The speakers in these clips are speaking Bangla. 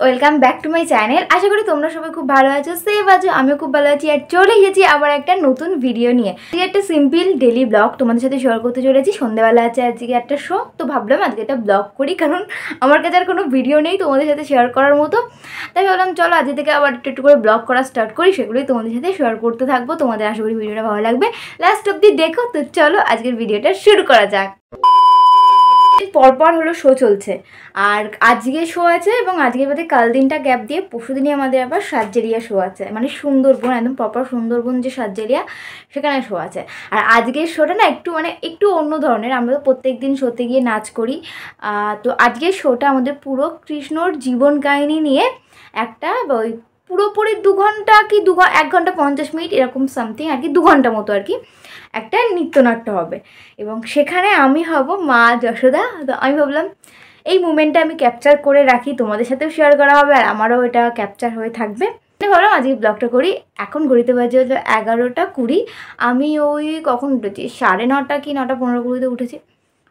Welcome back to my channel. আশা করি তোমরা সবাই খুব ভালো আছো, সেভ আছো, আমিও খুব ভালো আছি। আর চলে এসেছি আবার একটা নতুন ভিডিও নিয়ে। একটা সিম্পল ডেলি ব্লগ তোমাদের সাথে শেয়ার করতে চলেছি। সন্ধ্যাবেলা আছে আজকে একটা শো, তো ভাবলাম আজকে একটা ব্লগ করি, কারণ আমার কাছে আর কোনো ভিডিও নেই তোমাদের সাথে শেয়ার করার মতো। তাই ভাবলাম চলো আজকে থেকে আবার একটু করে ব্লগ করা স্টার্ট করি, সেগুলোই তোমাদের সাথে শেয়ার করতে থাকবো। তোমাদের আশা করি ভিডিওটা ভালো লাগবে, লাস্ট অব্দি দেখো। তো চলো আজকের ভিডিওটা শুরু করা যাক। পরপর হলো শো চলছে, আর আজকে শো আছে এবং আজকের বাদে কাল দিনটা গ্যাপ দিয়ে পরশুদিনই আমাদের আবার সার্জেরিয়া শো আছে, মানে সুন্দরবন, একদম প্রপার সুন্দরবন যে সার্জেরিয়া সেখানে শো আছে। আর আজকের শোটা না একটু অন্য ধরনের। আমরা তো প্রত্যেক দিন শোতে গিয়ে নাচ করি, তো আজকের শোটা আমাদের পুরো কৃষ্ণর জীবন কাহিনী নিয়ে একটা ওই পুরোপুরি 2 ঘন্টা কি 1 ঘন্টা 50 মিনিট এরকম সামথিং আর কি, 2 ঘন্টা মতো আর কি একটা নৃত্যনাট্য হবে। এবং সেখানে আমি হব মা যশোদা। তো আমি ভাবলাম এই মুমেন্টটা আমি ক্যাপচার করে রাখি, তোমাদের সাথেও শেয়ার করা হবে আর আমারও এটা ক্যাপচার হয়ে থাকবে। ভাবলাম আজকে ব্লগটা করি। এখন ঘড়িতে বাজে হলো 11:20। আমি ওই কখন উঠেছি, 9:30 কি 9:15 উঠেছি।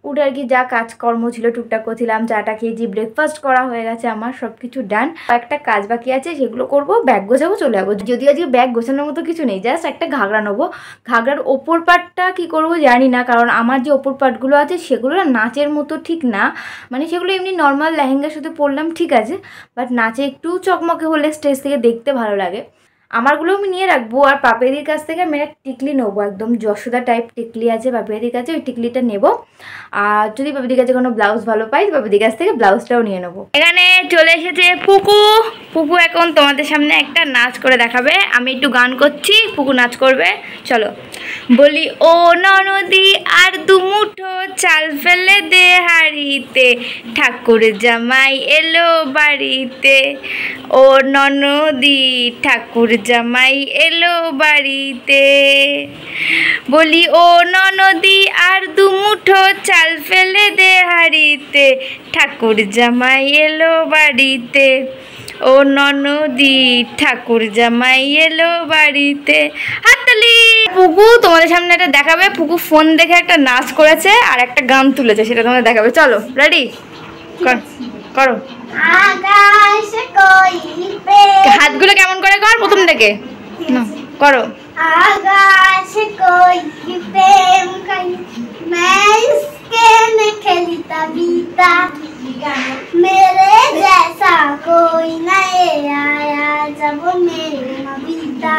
উঠে আর কি যা কাজকর্ম ছিল টুকটাক করছিলাম, চাটা খেয়েছি, ব্রেকফাস্ট করা হয়ে গেছে, আমার সব কিছু ডান। একটা কাজ বাকি আছে, সেগুলো করবো, ব্যাগ গোছাবো, চলে যাবো। যদিও আজকে ব্যাগ গোছানোর মতো কিছু নেই, জাস্ট একটা ঘাগরা নেবো। ঘাগরার ওপর পার্টটা কী করবো জানি না, কারণ আমার যে ওপর পার্টগুলো আছে সেগুলো না নাচের মতো ঠিক না। মানে সেগুলো এমনি নর্মাল লেহেঙ্গার সাথে পরলাম ঠিক আছে, বাট নাচে একটু চকমকে হলে স্টেজ থেকে দেখতে ভালো লাগে। আমারগুলো আমি নিয়ে রাখবো। আর পাপিয়াদির কাছ থেকে আমি একটা টিকলি নেবো, একদম যশোদা টাইপ টিকলি আছে পাপিয়াদির কাছে, ওই টিকলিটা নেবো। আর যদি পাপিয়াদির কাছে কোনো ব্লাউজ ভালো পাই, পাপিয়াদির কাছ থেকে ব্লাউজটাও নিয়ে নেবো। এখানে চলে এসেছে পুকু এখন তোমাদের সামনে একটা নাচ করে দেখাবে। আমি একটু গান করছি, পুকু নাচ করবে, চলো। বলি ও ননদি আর 2 মুঠো চাল ফেলে দে হাড়িতে, ঠাকুর জামাই এলো বাড়িতে। ও ননদি ঠাকুর জামাই এলো বাড়িতে। বলি ও ননদি আর 2 মুঠো চাল ফেলে দে হাড়িতে, ঠাকুর জামাই এলো বাড়িতে। ও ননদি ঠাকুর জামাই এলো বাড়িতে। হাততালি। পুকু তোমাদের সামনে একটা দেখাবে। পুকু ফোন দেখে একটা নাচ করেছে আর একটা গান তুলেছে, সেটা তোমাদের দেখাবে। চলো রেডি করো। হাতগুলো কেমন করে কর প্রথম থেকে করো। आकाश कोई प्रेम कहीं मैं इसके न खेली तबीता, मेरे जैसा कोई नहीं आया जब मेरे नबीता।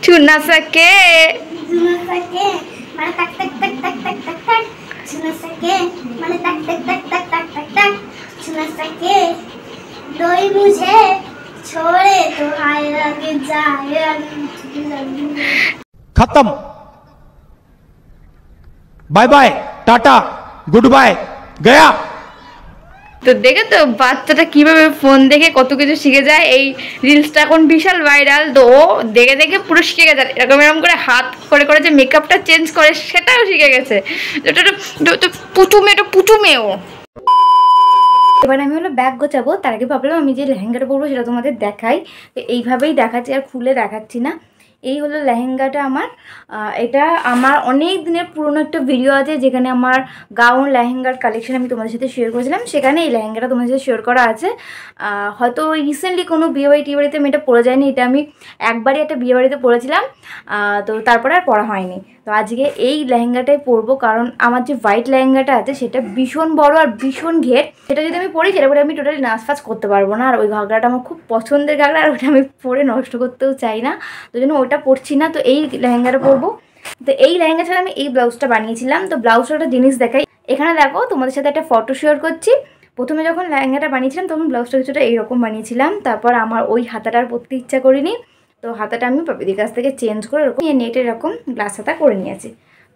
छू न सके मैं तक तक तक तक तक तक तक, छू न सके मैं तक तक तक तक तक तक तक, छू न सके कोई मुझे छोड़े तो आए लगे जाए। खत्म, bye bye, tata, goodbye, गया। তো দেখে তো বাচ্চাটা কিভাবে ফোন দেখে কত কিছু শিখে যায়। এই রিলসটা এখন বিশাল ভাইরাল, তো ও দেখে দেখে পুরো শিখে গেছে। এরকম করে হাত করে করে যে মেকআপটা চেঞ্জ করে সেটাও শিখে গেছে। পুচুমে ও। এবার আমি হলো ব্যাগ গোছাবো, তার আগে ভাবলাম আমি যে লেহেঙ্গাটা পরবো সেটা তোমাদের দেখাই। তো এইভাবেই দেখাচ্ছি, আর খুলে দেখাচ্ছি না। এই হলো লেহেঙ্গাটা আমার। এটা আমার অনেক দিনের পুরনো একটা ভিডিও আছে, যেখানে আমার গাউন লেহেঙ্গার কালেকশন আমি তোমাদের সাথে শেয়ার করেছিলাম, সেখানে এই লেহেঙ্গাটা তোমাদের সাথে শেয়ার করা আছে। হয়তো রিসেন্টলি কোনো বিয়েবাড়ি টিয়েবাড়িতে আমি এটা পরে যাইনি, এটা আমি একবারই একটা বিয়েবাড়িতে পরেছিলাম, তো তারপরে আর পরা হয়নি। তো আজকে এই লেহেঙ্গাটাই পরবো, কারণ আমার যে হোয়াইট লেহেঙ্গাটা আছে সেটা ভীষণ বড় আর ভীষণ ঘের। সেটা যদি আমি পরি সেটা পরে আমি টোটালি নাচ ফাচ করতে পারবো না। আর ওই ঘাগরাটা আমার খুব পছন্দের ঘাগরা, আর ওটা আমি পরে নষ্ট করতেও চাই না, তো জন্য ওটা পরছি না। তো এই লেহেঙ্গাটা পরবো। তো এই লেহেঙ্গা ছাড়া আমি এই ব্লাউজটা বানিয়েছিলাম। তো ব্লাউজটা একটা জিনিস দেখাই, এখানে দেখো তোমাদের সাথে একটা ফটো শেয়ার করছি। প্রথমে যখন লেহেঙ্গাটা বানিয়েছিলাম তখন ব্লাউজটা কিছুটা এইরকম বানিয়েছিলাম, তারপর আমার ওই হাতাটার পরতে ইচ্ছা করিনি, তো হাতাটা আমি পাপিদির কাছ থেকে চেঞ্জ করে এরকম নেটে এরকম গ্লাস হাতা করে নিয়েছি।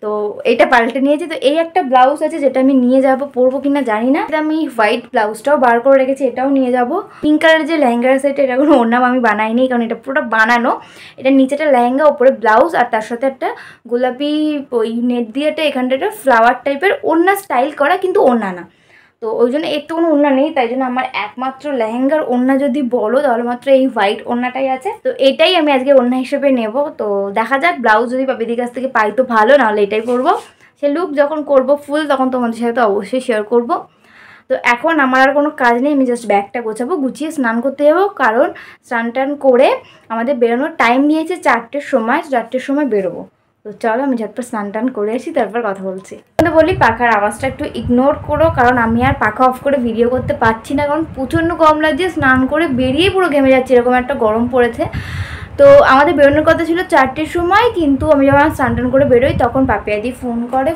তো এইটা পাল্টে নিয়েছি। তো এই একটা ব্লাউজ আছে যেটা আমি নিয়ে যাব, পরবো কিনা জানি না। আমি হোয়াইট ব্লাউজটাও বার করে রেখেছি, এটাও নিয়ে যাব। পিঙ্ক কালারের যে লেহেঙ্গা আছে এটা কোনো ওর নাম আমি বানাইনি, কারণ এটা পুরোটা বানানো। এটা নিচেটা লেহেঙ্গা, ওপরে ব্লাউজ, আর তার সাথে একটা গোলাপি ওই নেট দিয়ে এখানটা একটা ফ্লাওয়ার টাইপের ওড়না স্টাইল করা, কিন্তু ওড়না না। তো ওই জন্য এর তো কোনো ওড়না নেই, তাই জন্য আমার একমাত্র লেহেঙ্গার ওড়না যদি বলো তাহলে মাত্র এই হোয়াইট ওড়নাটাই আছে। তো এটাই আমি আজকে ওড়না হিসেবে নেব। তো দেখা যাক, ব্লাউজ যদি পাপিদির কাছ থেকে পাই তো ভালো, নাহলে এটাই পরবো। সে লুক যখন করব ফুল তখন তোমাদের সাথে তো অবশ্যই শেয়ার করব। তো এখন আমার আর কোনো কাজ নেই, আমি জাস্ট ব্যাগটা গোছাবো, গুছিয়ে স্নান করতে যাবো, কারণ স্নান টান করে আমাদের বেরোনোর টাইম দিয়েছে 4টের সময়, 4টের সময় বেরোবো। তো চলো আমি ঝটপট স্নান টান করে আসি, তারপর কথা বলছি। তো বলি পাখার আওয়াজটা একটু ইগনোর করো, কারণ আমি আর পাখা অফ করে ভিডিও করতে পারছি না, কারণ প্রচণ্ড গরম লাগছে, স্নান করে বেরিয়ে পুরো ঘেমে যাচ্ছে, এরকম একটা গরম পড়েছে। তো আমাদের বেরোনোর কথা ছিল 4টের সময়, কিন্তু আমি যখন স্নান টান করে বেরোই তখন পাপিয়াদি ফোন করে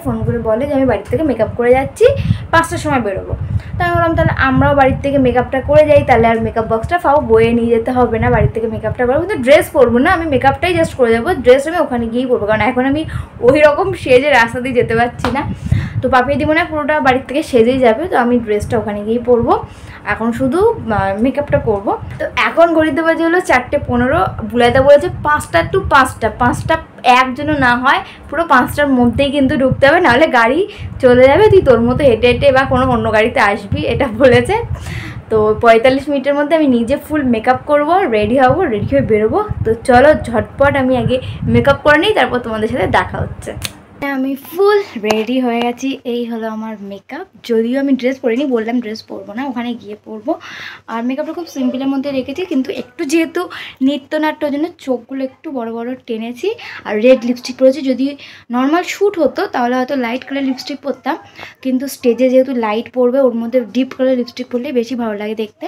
বলে যে আমি বাড়ির থেকে মেকআপ করে যাচ্ছি, 5টার সময় বেরোবো। তো আমি বললাম তাহলে আমরাও বাড়ির থেকে মেকআপটা করে যাই, তাহলে আর মেকআপ বক্সটা বয়ে নিয়ে যেতে হবে না, বাড়ির থেকে মেকআপটা করবো, কিন্তু ড্রেস পরবো না, আমি মেকআপটাই জাস্ট করে যাবো, ড্রেস আমি ওখানে গিয়েই পরবো, কারণ এখন আমি ওই রকম সেজে রাস্তা দিয়ে যেতে পারছি না। তো পাপিয়াদি মনে হয় পুরোটা বাড়ির থেকে সেজেই যাবে, তো আমি ড্রেসটা ওখানে গিয়েই পরবো, এখন শুধু মেকআপটা করবো। তো এখন ঘড়িতে বাজে হলো 4:15, বুলাইতে বলেছে 5টা to 5টা, 5টা একজনও না হয়, পুরো 5টার মধ্যেই কিন্তু ঢুকতে হবে, নাহলে গাড়ি চলে যাবে, তুই তোর মতো হেঁটে হেঁটে বা কোনো অন্য গাড়িতে আসবি, এটা বলেছে। তো 45 মিনিটের মধ্যে আমি নিজে ফুল মেকআপ করবো, রেডি হবো, রেডি হয়ে বেরোবো। তো চলো ঝটপট আমি আগে মেকআপ করে নিই, তারপর তোমাদের সাথে দেখা হচ্ছে। আমি ফুল রেডি হয়ে গেছি, এই হলো আমার মেকআপ, যদিও আমি ড্রেস পরিনি, বললাম ড্রেস পরবো না, ওখানে গিয়ে পরবো। আর মেকআপটা খুব সিম্পলের মধ্যে রেখেছি, কিন্তু একটু যেহেতু নৃত্যনাট্যর জন্য চোখগুলো একটু বড় বড় টেনেছি, আর রেড লিপস্টিক পরেছি। যদি নর্মাল শ্যুট হতো তাহলে হয়তো লাইট কালার লিপস্টিক পরতাম, কিন্তু স্টেজে যেহেতু লাইট পড়বে, ওর মধ্যে ডিপ কালার লিপস্টিক পরলেই বেশি ভালো লাগে দেখতে।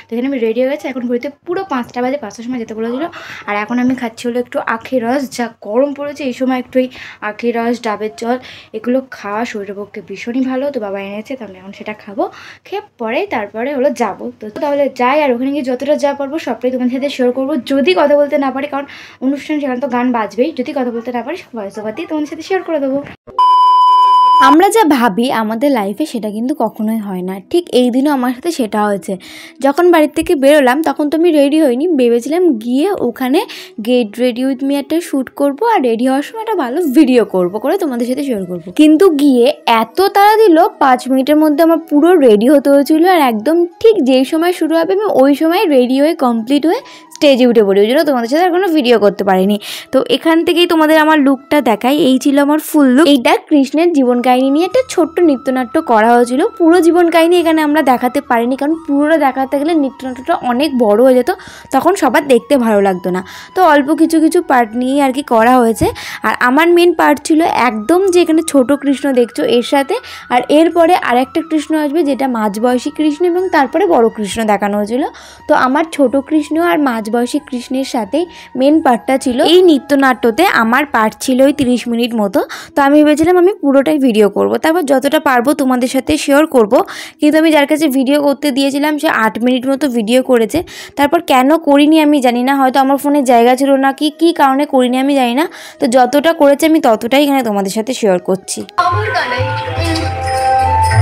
তো এখানে আমি রেডি হয়ে গেছি, এখন ঘুরতে পুরো 5টা বাজে, 5টার সময় যেতে বলেছিল। আর এখন আমি খাচ্ছি হলো একটু আখের রস, যা গরম পড়েছে এই সময় একটু আখের রস, ডাবের জল, এগুলো খাওয়া শরীরের পক্ষে ভীষণই ভালো। তো বাবা এনেছে, তাহলে এখন সেটা খাবো, খেয়ে পরে তারপরে হলো যাবো। তো তাহলে যাই, আর ওখানে গিয়ে যতটা যা পারবো সবটাই তোমাদের সাথে শেয়ার করবো। যদি কথা বলতে না পারি, কারণ অনুষ্ঠান সেখানে তো গান বাজবেই, যদি কথা বলতে না পারি ভয়েস ওভার দিয়ে তোমাদের সাথে শেয়ার করে দেবো। আমরা যা ভাবি আমাদের লাইফে সেটা কিন্তু কখনোই হয় না, ঠিক এই দিনও আমার সাথে সেটা হয়েছে। যখন বাড়ির থেকে বেরোলাম তখন তো আমি রেডি হইনি, ভেবেছিলাম গিয়ে ওখানে গেট রেডি উইথ মি একটা শ্যুট করবো, আর রেডি হওয়ার সময় একটা ভালো ভিডিও করবো, করে তোমাদের সাথে শেয়ার করবো। কিন্তু গিয়ে এত তাড়া দিল, 5 মিনিটের মধ্যে আমার পুরো রেডি হতে হয়েছিল, আর একদম ঠিক যেই সময় শুরু হবে আমি ওই সময় রেডি হয়ে কমপ্লিট হয়ে স্টেজে উঠে পড়ি, ওই জন্য তোমাদের সাথে আর কোনো ভিডিও করতে পারিনি। তো এখান থেকেই তোমাদের আমার লুকটা দেখাই, এই ছিল আমার ফুল লুক। এইটা কৃষ্ণের জীবন কাহিনী নিয়ে একটা ছোট্ট নৃত্যনাট্য করা হয়েছিল, পুরো জীবন কাহিনী এখানে আমরা দেখাতে পারিনি, কারণ পুরোটা দেখাতে গেলে নৃত্যনাট্যটা অনেক বড় হয়ে যেত, তখন সবার দেখতে ভালো লাগতো না। তো অল্প কিছু কিছু পার্ট নিয়েই আর কি করা হয়েছে। আর আমার মেন পার্ট ছিল একদম যে এখানে ছোট কৃষ্ণ দেখছো এর সাথে, আর এরপরে আরেকটা কৃষ্ণ আসবে যেটা মাঝবয়সী কৃষ্ণ, এবং তারপরে বড় কৃষ্ণ দেখানো হয়েছিল। তো আমার ছোট কৃষ্ণ আর মাঝবয়সী কৃষ্ণের সাথেই মেন পার্টটা ছিল। এই নৃত্যনাট্যতে আমার পার্ট ছিল ওই 30 মিনিট মতো। তো আমি ভেবেছিলাম আমি পুরোটাই ভিডিও করব, তারপর যতটা পারবো তোমাদের সাথে শেয়ার করব। কিন্তু আমি যার কাছে ভিডিও করতে দিয়েছিলাম সে 8 মিনিট মতো ভিডিও করেছে। তারপর কেন করিনি আমি জানি না, হয়তো আমার ফোনে জায়গা ছিল না, কি কারণে করিনি আমি জানি না। তো যতটা করেছে আমি ততটাই এখানে তোমাদের সাথে শেয়ার করছি।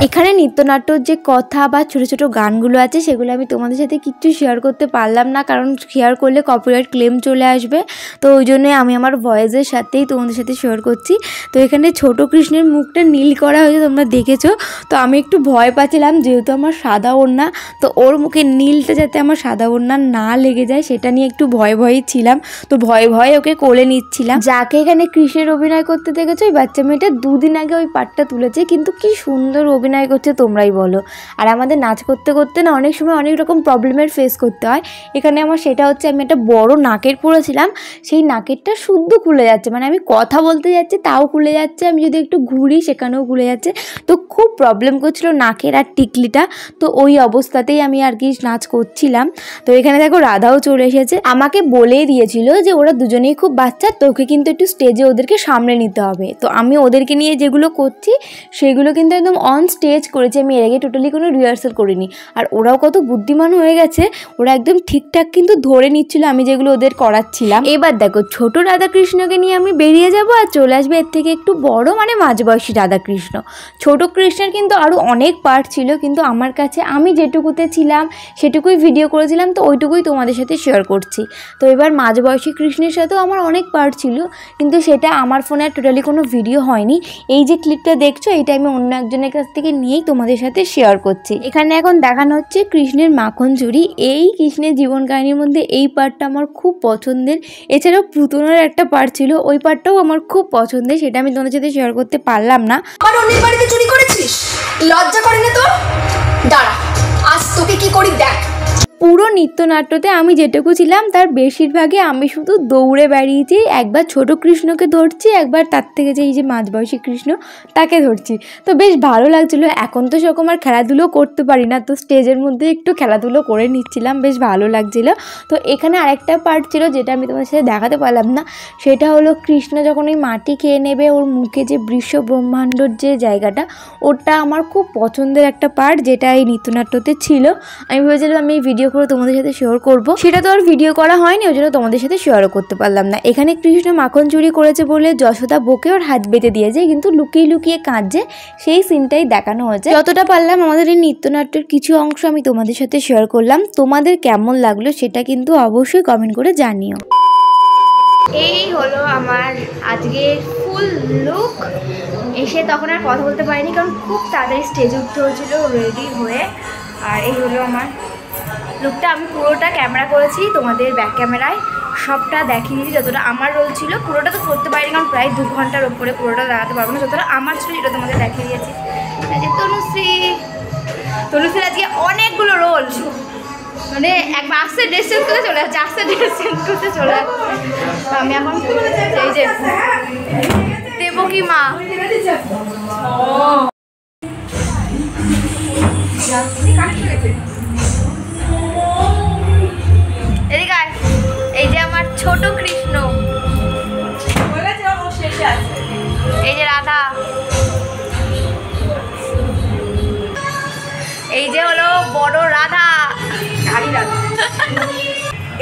এখানে নৃত্যনাট্যর যে কথা বা ছোটো ছোটো গানগুলো আছে সেগুলো আমি তোমাদের সাথে কিচ্ছু শেয়ার করতে পারলাম না, কারণ শেয়ার করলে কপিরাইট ক্লেম চলে আসবে। তো ওই জন্যই আমি আমার ভয়েসের সাথেই তোমাদের সাথে শেয়ার করছি। তো এখানে ছোট কৃষ্ণের মুখটা নীল করা হয়েছে, তোমরা দেখেছো। তো আমি একটু ভয় পাচ্ছিলাম, যেহেতু আমার সাদা ওড়না, তো ওর মুখে নীলটা যাতে আমার সাদা ওড়না না লেগে যায় সেটা নিয়ে একটু ভয়ে ছিলাম। তো ভয়ে ওকে কোলে নিচ্ছিলাম। যাকে এখানে কৃষ্ণের অভিনয় করতে দেখেছো, ওই বাচ্চা মেয়েটা 2 দিন আগে ওই পার্টটা তুলেছে, কিন্তু কি সুন্দর অভিনয় করছে তোমরাই বলো। আর আমাদের নাচ করতে করতে না অনেক সময় অনেক রকম প্রবলেমের ফেস করতে হয়। এখানে আমার সেটা হচ্ছে, আমি একটা বড় নাকের পরেছিলাম, সেই নাকেরটা শুদ্ধ খুলে যাচ্ছে, মানে আমি কথা বলতে যাচ্ছি তাও খুলে যাচ্ছে, আমি যদি একটু ঘুরি সেখানেও খুলে যাচ্ছে। তো খুব প্রবলেম করছিল নাকের আর টিকলিটা। তো ওই অবস্থাতেই আমি আর কি নাচ করছিলাম। তো এখানে দেখো রাধাও চলে এসেছে, আমাকে বলেই দিয়েছিল যে ওরা দুজনেই খুব বাচ্চা, তোকে কিন্তু একটু স্টেজে ওদেরকে সামলে নিতে হবে। তো আমি ওদেরকে নিয়ে যেগুলো করছি সেগুলো কিন্তু একদম অন স্টেজ করেছি, আমি এর আগে টোটালি কোনো রিহার্সাল করিনি। আর ওরাও কত বুদ্ধিমান হয়ে গেছে, ওরা একদম ঠিকঠাক কিন্তু ধরে নিচ্ছিল আমি যেগুলো ওদের করাচ্ছিলাম। এবার দেখো ছোট রাধাকৃষ্ণকে নিয়ে আমি বেরিয়ে যাব, আর চলে আসবে এর থেকে একটু বড়, মানে মাঝবয়সী রাধাকৃষ্ণ। ছোট কৃষ্ণের কিন্তু আরও অনেক পার্ট ছিল, কিন্তু আমার কাছে আমি যেটুকুতে ছিলাম সেটুকুই ভিডিও করেছিলাম, তো ওইটুকুই তোমাদের সাথে শেয়ার করছি। তো এবার মাঝবয়সী কৃষ্ণের সাথেও আমার অনেক পার্ট ছিল, কিন্তু সেটা আমার ফোনে টোটালি কোনো ভিডিও হয়নি। এই যে ক্লিপটা দেখছো এটা আমি অন্য একজনের কাছ থেকে নিয়েই তোমাদের সাথে শেয়ার করছি। এখানে এখন দেখানো হচ্ছে কৃষ্ণের মাখন চুরি। এই কৃষ্ণের জীবন কাহিনীর মধ্যে এই পার্টটা আমার খুব পছন্দের। এছাড়াও পুতনার একটা পার্ট ছিল, ওই পার্টটাও আমার খুব পছন্দের, সেটা আমি তোমাদের সাথে শেয়ার করতে পারলাম না। আর অন্যের বাড়িতে চুরি করেছিস, লজ্জা করে না তোর? দাঁড়া, আজ তোকে কি করি দেখ। পুরো নৃত্যনাট্যতে আমি যেটুকু ছিলাম তার বেশিরভাগই আমি শুধু দৌড়ে বেরিয়েছি। একবার ছোট কৃষ্ণকে ধরছি, একবার তার থেকে যে এই যে মাঝবয়সী কৃষ্ণ তাকে ধরছি। তো বেশ ভালো লাগছিলো। এখন তো সেরকম আর খেলাধুলো করতে পারি না, তো স্টেজের মধ্যে একটু খেলাধুলো করে নিচ্ছিলাম, বেশ ভালো লাগছিলো। তো এখানে আরেকটা পার্ট ছিল যেটা আমি তোমার সাথে দেখাতে পারলাম না, সেটা হলো কৃষ্ণ যখন ওই মাটি খেয়ে নেবে, ওর মুখে যে বিশ্ব ব্রহ্মাণ্ডর যে জায়গাটা, ওটা আমার খুব পছন্দের একটা পার্ট, যেটা এই নৃত্যনাট্যতে ছিল। আমি ভেবেছিলাম আমি এই ভিডিও করে তোমাদের সাথে শেয়ার করব, সেটা তো আর ভিডিও করা হয়নি, ওই জন্য তোমাদের সাথে শেয়ারও করতে পারলাম না। এখানে কৃষ্ণ মাখন চুরি করেছে বলে যশোদা বকে ওর হাত বেঁধে দিয়েছে, কিন্তু লুকিয়ে লুকিয়ে কাঁদছে, সেই সিনটাই দেখানো হয়েছে। যতটা পারলাম আমাদের এই নৃত্যনাট্যের কিছু অংশ আমি তোমাদের সাথে শেয়ার করলাম। তোমাদের কেমন লাগলো সেটা কিন্তু অবশ্যই কমেন্ট করে জানিও। এই হলো আমার আজকের ফুল লুক। এসে তখন আর কথা বলতে পারিনি, কারণ খুব তাড়াতাড়ি স্টেজে উঠতে হয়েছিল রেডি হয়ে। আর এই হলো আমার লুকটা। আমি পুরোটা ক্যামেরা করেছি, তোমাদের ব্যাক ক্যামেরায় সবটা দেখিয়ে দিয়েছি যতটা আমার রোল ছিল। পুরোটা তো করতে পারিনি, কারণ প্রায় 2 ঘন্টার ওপরে পুরোটা দেখাতে পারবো না। যতটা আমার ছিল সেটা তোমাদের দেখিয়ে দিয়েছি। তনুশ্রীর আজকে অনেকগুলো রোল, মানে একবার আসতে ড্রেস চেঞ্জ করতে চলে যাচ্ছে, আসতে ড্রেস চেঞ্জ করতে চলে যাচ্ছে। তো আমি এখন এই যে দেবকী মা, এদিকে এই যে আমার ছোট কৃষ্ণ, এই যে রাধা, এই যে হলো বড় রাধা।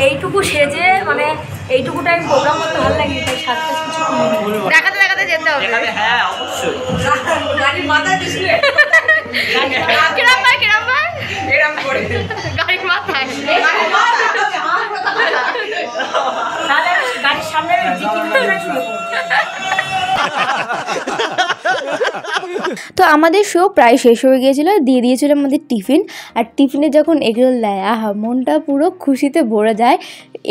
এইটুকু সেজে মানে এইটুকুটা আমি প্রোগ্রাম করতে ভালো লাগে, তাই সাতটা কিছু দেখাতে দেখাতে যেতে হবে। হ্যাঁ অবশ্যই। গাড়ির মাথায় দিছিলে কিরম ভাই, কিরম ভাই এরকম করে গাড়ির মাথায়, তাহলে গাড়ির সামনে তো আমাদের শো প্রায় শেষ হয়ে গিয়েছিলো, দিয়ে দিয়েছিল আমাদের টিফিন। আর টিফিনে যখন এগরোল দেয়, আহা মনটা পুরো খুশিতে ভরে যায়।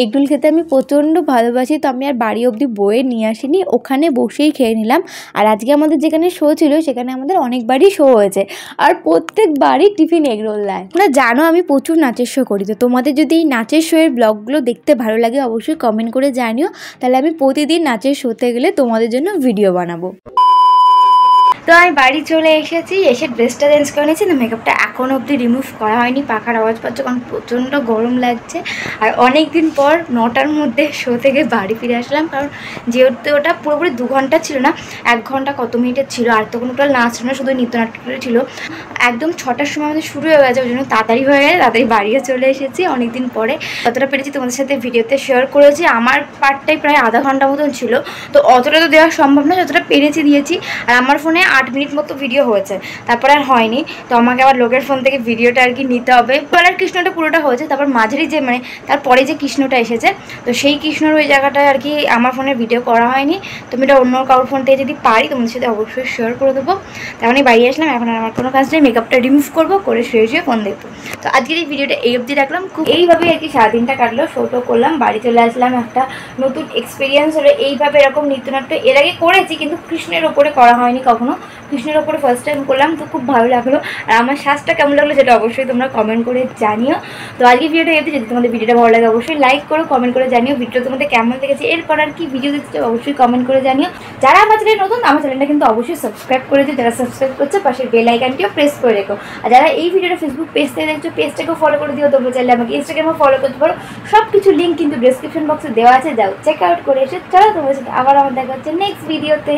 এগরোল খেতে আমি প্রচণ্ড ভালোবাসি, তো আমি আর বাড়ি অবধি বয়ে নিয়ে আসিনি, ওখানে বসেই খেয়ে নিলাম। আর আজকে আমাদের যেখানে শো ছিল সেখানে আমাদের অনেকবারই শো হয়েছে, আর প্রত্যেকবারই টিফিন এগরোল দেয়। তোমরা জানো আমি প্রচুর নাচের শো করি, তো তোমাদের যদি এই নাচের শোয়ের ব্লগগুলো দেখতে ভালো লাগে অবশ্যই কমেন্ট করে জানিও, তাহলে আমি প্রতিদিন নাচের শোতে গেলে তোমাদের জন্য ভিডিও বানাবো। তো আমি বাড়ি চলে এসেছি, এসে ড্রেসটা চেঞ্জ করে নিয়েছি। তো মেকআপটা এখনও অবধি রিমুভ করা হয়নি, পাখার আওয়াজ পাচ্ছ কারণ প্রচণ্ড গরম লাগছে। আর অনেক দিন পর 9টার মধ্যে শো থেকে বাড়ি ফিরে আসলাম, কারণ যেহেতু ওটা পুরোপুরি 2 ঘন্টা ছিল না, 1 ঘন্টা কত মিনিটের ছিল। আর তো কোনো টোটাল নাচ ছিল না, শুধু নৃত্যনাট্যটা ছিল। একদম 6টার সময় আমাদের শুরু হয়ে গেছে, ওই জন্য তাড়াতাড়ি হয়ে গেছে, তাড়াতাড়ি বাড়িও চলে এসেছি। অনেক দিন পরে যতটা পেরেছি তোমাদের সাথে ভিডিওতে শেয়ার করেছি। আমার পার্টটাই প্রায় আধা ঘন্টা মতন ছিল, তো অতটা তো দেওয়া সম্ভব না, যতটা পেরেছি দিয়েছি। আর আমার ফোনে 8 মিনিট মতো ভিডিও হয়েছে, তারপরে আর হয়নি। তো আমাকে আবার লোকের ফোন থেকে ভিডিওটা আর কি নিতে হবে। পরের কৃষ্ণটা পুরোটা হয়েছে, তারপর মাঝারি যে মানে তারপরে যে কৃষ্ণটা এসেছে, তো সেই কৃষ্ণর ওই জায়গাটায় আর কি আমার ফোনে ভিডিও করা হয়নি। তুমি এটা অন্য কারোর ফোন থেকে যদি পারি তোমাদের সাথে অবশ্যই শেয়ার করে দেবো। তেমনই বাড়ি আসলাম, এখন আর আমার কোনো কাজ নেই, মেকআপটা রিমুভ করবো, করে শুয়ে শুয়ে ফোন দেখবো। তো আজকের এই ভিডিওটা এই অবধি রাখলাম। খুব এইভাবেই আর কি সারাদিনটা কাটলো, শোটো করলাম, বাড়ি চলে আসলাম। একটা নতুন এক্সপিরিয়েন্স হলো, এইভাবে এরকম নৃত্যনাট্য এর আগে করেছি কিন্তু কৃষ্ণের ওপরে করা হয়নি কখনো, কৃষ্ণের ওপরে ফার্স্ট টাইম করলাম। তো খুব ভালো লাগলো। আর আমার শ্বাসটা কেমন লাগলো সেটা অবশ্যই তোমরা কমেন্ট করে জানিও। তো আজকে ভিডিওটা এতে, যদি তোমাদের ভিডিওটা ভালো লাগে অবশ্যই লাইক করো, কমেন্ট করে জানিও ভিডিও তোমাদের কেমন লেগেছে, এরপর আর কি ভিডিও দেখতে অবশ্যই কমেন্ট করে জানিও। যারা আমার চ্যানেলে নতুন, আমার চ্যানেলটা কিন্তু অবশ্যই সাবস্ক্রাইব করে দিও, যারা সাবস্ক্রাইব করছে পাশের বেল আইকনটিও প্রেস করে রেখো। আর যারা এই ভিডিওটা ফেসবুক পেজ থেকে দেখছো, পেজটাকেও ফলো করে দিও। তোমরা চাইলে আমাকে ইনস্টাগ্রামে ফলো করতে পারো, সব কিছু লিঙ্ক কিন্তু ডেসক্রিপশন বক্সে দেওয়া আছে, যাও চেক আউট করে এসে চলো তোমাদের সাথে আবার আমার দেখা হচ্ছে নেক্সট ভিডিওতে।